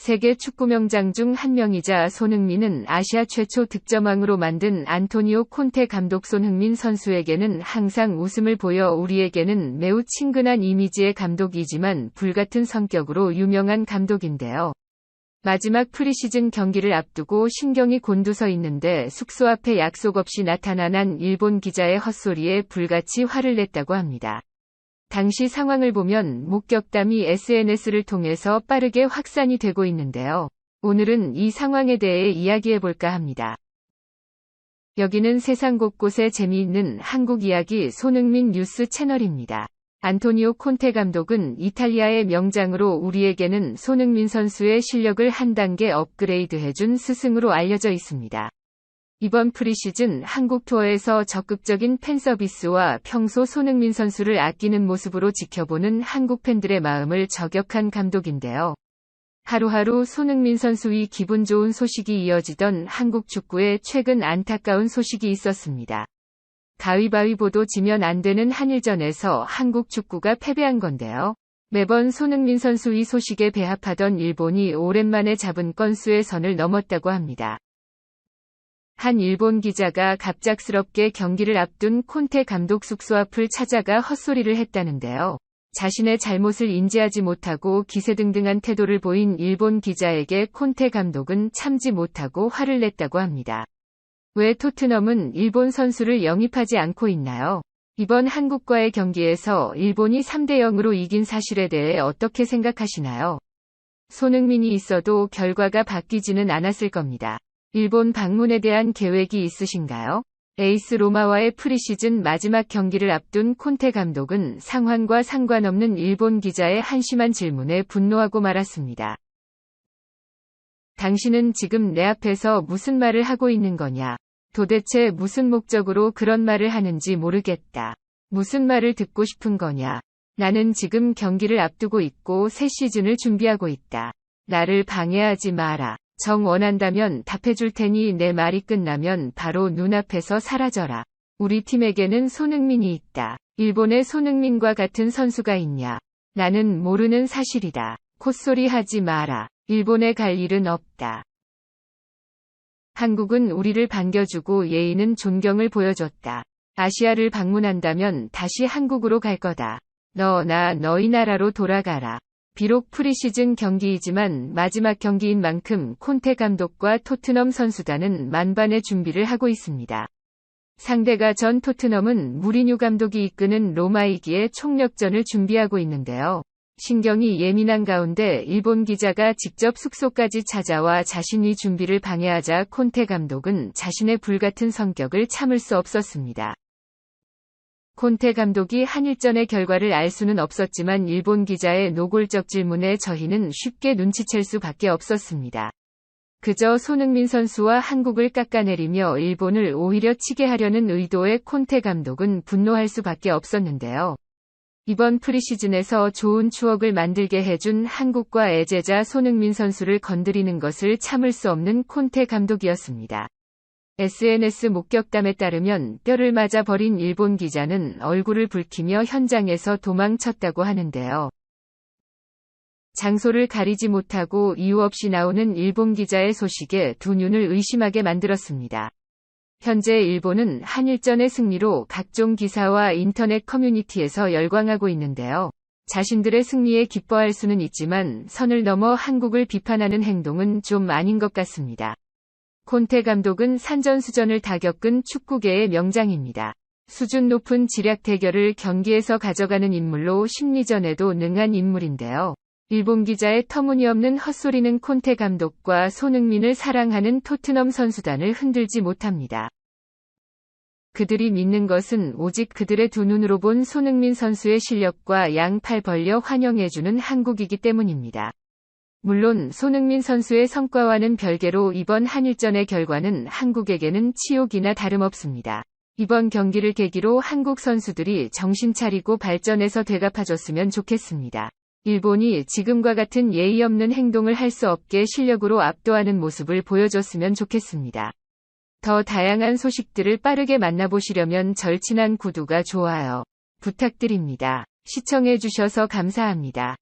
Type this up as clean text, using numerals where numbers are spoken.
세계 축구 명장 중 한 명이자 손흥민은 아시아 최초 득점왕으로 만든 안토니오 콘테 감독. 손흥민 선수에게는 항상 웃음을 보여 우리에게는 매우 친근한 이미지의 감독이지만 불같은 성격으로 유명한 감독인데요. 마지막 프리시즌 경기를 앞두고 신경이 곤두서 있는데 숙소 앞에 약속 없이 나타난 한 일본 기자의 헛소리에 불같이 화를 냈다고 합니다. 당시 상황을 보면 목격담이 SNS를 통해서 빠르게 확산이 되고 있는데요. 오늘은 이 상황에 대해 이야기해볼까 합니다. 여기는 세상 곳곳에 재미있는 한국 이야기 손흥민 뉴스 채널입니다. 안토니오 콘테 감독은 이탈리아의 명장으로 우리에게는 손흥민 선수의 실력을 한 단계 업그레이드해준 스승으로 알려져 있습니다. 이번 프리시즌 한국 투어에서 적극적인 팬서비스와 평소 손흥민 선수를 아끼는 모습으로 지켜보는 한국 팬들의 마음을 저격한 감독인데요. 하루하루 손흥민 선수의 기분 좋은 소식이 이어지던 한국 축구에 최근 안타까운 소식이 있었습니다. 가위바위보도 지면 안 되는 한일전에서 한국 축구가 패배한 건데요. 매번 손흥민 선수의 소식에 배합하던 일본이 오랜만에 잡은 건수의 선을 넘었다고 합니다. 한 일본 기자가 갑작스럽게 경기를 앞둔 콘테 감독 숙소 앞을 찾아가 헛소리를 했다는데요. 자신의 잘못을 인지하지 못하고 기세등등한 태도를 보인 일본 기자에게 콘테 감독은 참지 못하고 화를 냈다고 합니다. 왜 토트넘은 일본 선수를 영입하지 않고 있나요? 이번 한국과의 경기에서 일본이 3대0으로 이긴 사실에 대해 어떻게 생각하시나요? 손흥민이 있어도 결과가 바뀌지는 않았을 겁니다. 일본 방문에 대한 계획이 있으신가요? 에이스 로마와의 프리시즌 마지막 경기를 앞둔 콘테 감독은 상황과 상관없는 일본 기자의 한심한 질문에 분노하고 말았습니다. 당신은 지금 내 앞에서 무슨 말을 하고 있는 거냐? 도대체 무슨 목적으로 그런 말을 하는지 모르겠다. 무슨 말을 듣고 싶은 거냐? 나는 지금 경기를 앞두고 있고 새 시즌을 준비하고 있다. 나를 방해하지 마라. 정 원한다면 답해줄 테니 내 말이 끝나면 바로 눈앞에서 사라져라. 우리 팀에게는 손흥민이 있다. 일본에 손흥민과 같은 선수가 있냐? 나는 모르는 사실이다. 콧소리 하지 마라. 일본에 갈 일은 없다. 한국은 우리를 반겨주고 예의는 존경을 보여줬다. 아시아를 방문한다면 다시 한국으로 갈 거다. 나 너희 나라로 돌아가라. 비록 프리시즌 경기이지만 마지막 경기인 만큼 콘테 감독과 토트넘 선수단은 만반의 준비를 하고 있습니다. 상대가 전 토트넘은 무리뉴 감독이 이끄는 로마이기에 총력전을 준비하고 있는데요. 신경이 예민한 가운데 일본 기자가 직접 숙소까지 찾아와 자신의 준비를 방해하자 콘테 감독은 자신의 불같은 성격을 참을 수 없었습니다. 콘테 감독이 한일전의 결과를 알 수는 없었지만 일본 기자의 노골적 질문에 저희는 쉽게 눈치챌 수밖에 없었습니다. 그저 손흥민 선수와 한국을 깎아내리며 일본을 오히려 치게 하려는 의도의 콘테 감독은 분노할 수밖에 없었는데요. 이번 프리시즌에서 좋은 추억을 만들게 해준 한국과 애제자 손흥민 선수를 건드리는 것을 참을 수 없는 콘테 감독이었습니다. SNS 목격담에 따르면 뼈를 맞아 버린 일본 기자는 얼굴을 붉히며 현장에서 도망쳤다고 하는데요. 장소를 가리지 못하고 이유 없이 나오는 일본 기자의 소식에 두 눈을 의심하게 만들었습니다. 현재 일본은 한일전의 승리로 각종 기사와 인터넷 커뮤니티에서 열광하고 있는데요. 자신들의 승리에 기뻐할 수는 있지만 선을 넘어 한국을 비판하는 행동은 좀 아닌 것 같습니다. 콘테 감독은 산전수전을 다 겪은 축구계의 명장입니다. 수준 높은 지략 대결을 경기에서 가져가는 인물로 심리전에도 능한 인물인데요. 일본 기자의 터무니없는 헛소리는 콘테 감독과 손흥민을 사랑하는 토트넘 선수단을 흔들지 못합니다. 그들이 믿는 것은 오직 그들의 두 눈으로 본 손흥민 선수의 실력과 양팔 벌려 환영해주는 한국이기 때문입니다. 물론 손흥민 선수의 성과와는 별개로 이번 한일전의 결과는 한국에게는 치욕이나 다름없습니다. 이번 경기를 계기로 한국 선수들이 정신 차리고 발전해서 되갚아줬으면 좋겠습니다. 일본이 지금과 같은 예의 없는 행동을 할 수 없게 실력으로 압도하는 모습을 보여줬으면 좋겠습니다. 더 다양한 소식들을 빠르게 만나보시려면 절친한 구독과 좋아요 부탁드립니다. 시청해주셔서 감사합니다.